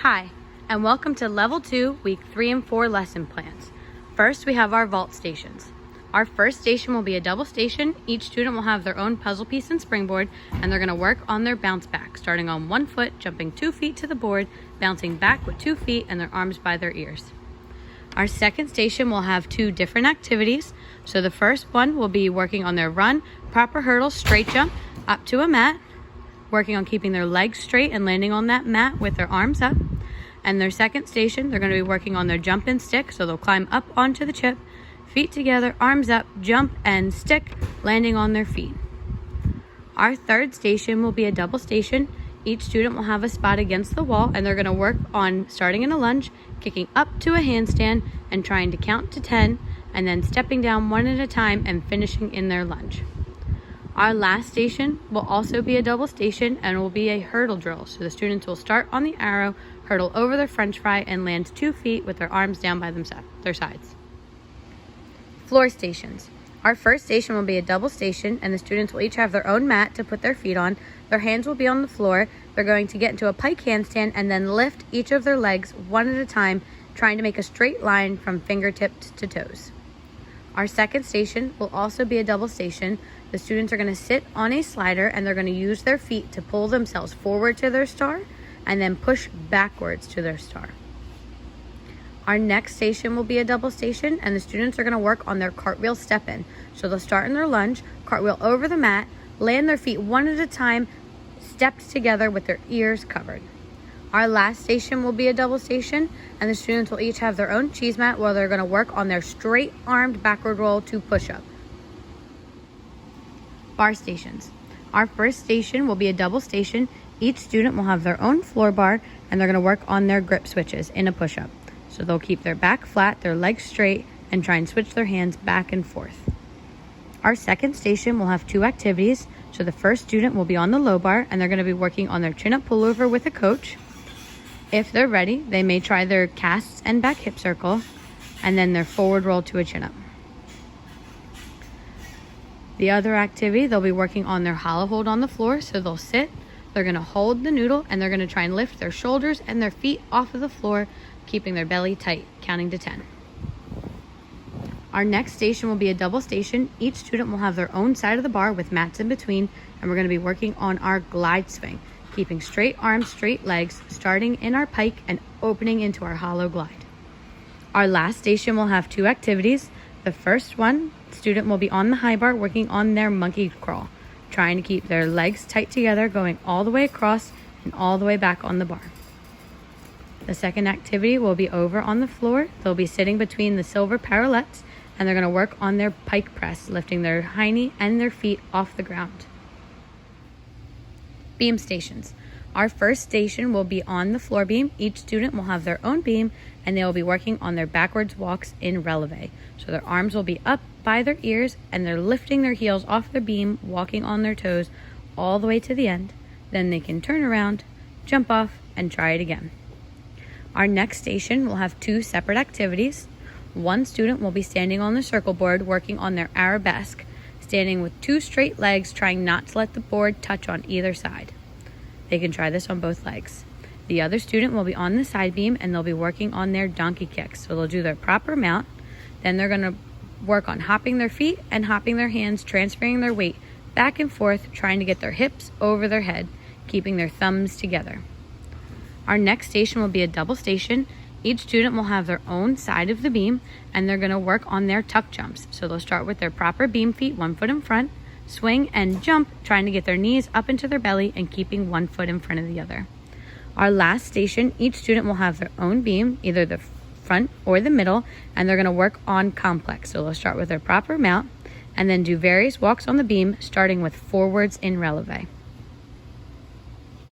Hi, and welcome to Level 2, Week 3 and 4 lesson plans. First, we have our vault stations. Our first station will be a double station. Each student will have their own puzzle piece and springboard, and they're going to work on their bounce back, starting on 1 foot, jumping 2 feet to the board, bouncing back with 2 feet and their arms by their ears. Our second station will have 2 different activities. So the first one will be working on their run, proper hurdle, straight jump, up to a mat, working on keeping their legs straight and landing on that mat with their arms up. And their second station, they're going to be working on their jump and stick, so they'll climb up onto the chip, feet together, arms up, jump and stick, landing on their feet. Our third station will be a double station. Each student will have a spot against the wall, and they're going to work on starting in a lunge, kicking up to a handstand, and trying to count to 10, and then stepping down one at a time and finishing in their lunge. Our last station will also be a double station and will be a hurdle drill. So the students will start on the arrow, hurdle over their french fry, and land 2 feet with their arms down by their sides. Floor stations. Our first station will be a double station, and the students will each have their own mat to put their feet on. Their hands will be on the floor. They're going to get into a pike handstand and then lift each of their legs one at a time, trying to make a straight line from fingertips to toes. Our second station will also be a double station. The students are going to sit on a slider, and they're going to use their feet to pull themselves forward to their star and then push backwards to their star. Our next station will be a double station, and the students are going to work on their cartwheel step-in. So they'll start in their lunge, cartwheel over the mat, land their feet one at a time, stepped together with their ears covered. Our last station will be a double station, and the students will each have their own cheese mat where they're going to work on their straight-armed backward roll to push-up. Bar stations. Our first station will be a double station. Each student will have their own floor bar, and they're going to work on their grip switches in a push-up. So they'll keep their back flat, their legs straight, and try and switch their hands back and forth. Our second station will have 2 activities. So the first student will be on the low bar, and they're going to be working on their chin-up pullover with a coach. If they're ready, they may try their casts and back hip circle, and then their forward roll to a chin-up. The other activity, they'll be working on their hollow hold on the floor. So they'll sit, they're going to hold the noodle, and they're going to try and lift their shoulders and their feet off of the floor, keeping their belly tight, counting to 10. Our next station will be a double station. Each student will have their own side of the bar with mats in between, and we're going to be working on our glide swing, keeping straight arms, straight legs, starting in our pike and opening into our hollow glide. Our last station will have 2 activities. The first one, student will be on the high bar working on their monkey crawl, trying to keep their legs tight together, going all the way across and all the way back on the bar. The second activity will be over on the floor. They'll be sitting between the silver parallettes, and they're going to work on their pike press, lifting their hiney and their feet off the ground. Beam stations. Our first station will be on the floor beam. Each student will have their own beam, and they will be working on their backwards walks in releve. So their arms will be up by their ears, and they're lifting their heels off the beam, walking on their toes all the way to the end. Then they can turn around, jump off, and try it again. Our next station will have 2 separate activities. One student will be standing on the circle board working on their arabesque, standing with 2 straight legs, trying not to let the board touch on either side. They can try this on both legs. The other student will be on the side beam, and they'll be working on their donkey kicks. So they'll do their proper mount. Then they're going to work on hopping their feet and hopping their hands, transferring their weight back and forth, trying to get their hips over their head, keeping their thumbs together. Our next station will be a double station. Each student will have their own side of the beam, and they're going to work on their tuck jumps. So they'll start with their proper beam feet, 1 foot in front, swing and jump, trying to get their knees up into their belly and keeping 1 foot in front of the other. Our last station, each student will have their own beam, either the front or the middle, and they're going to work on complex. So they'll start with their proper mount and then do various walks on the beam, starting with forwards in releve.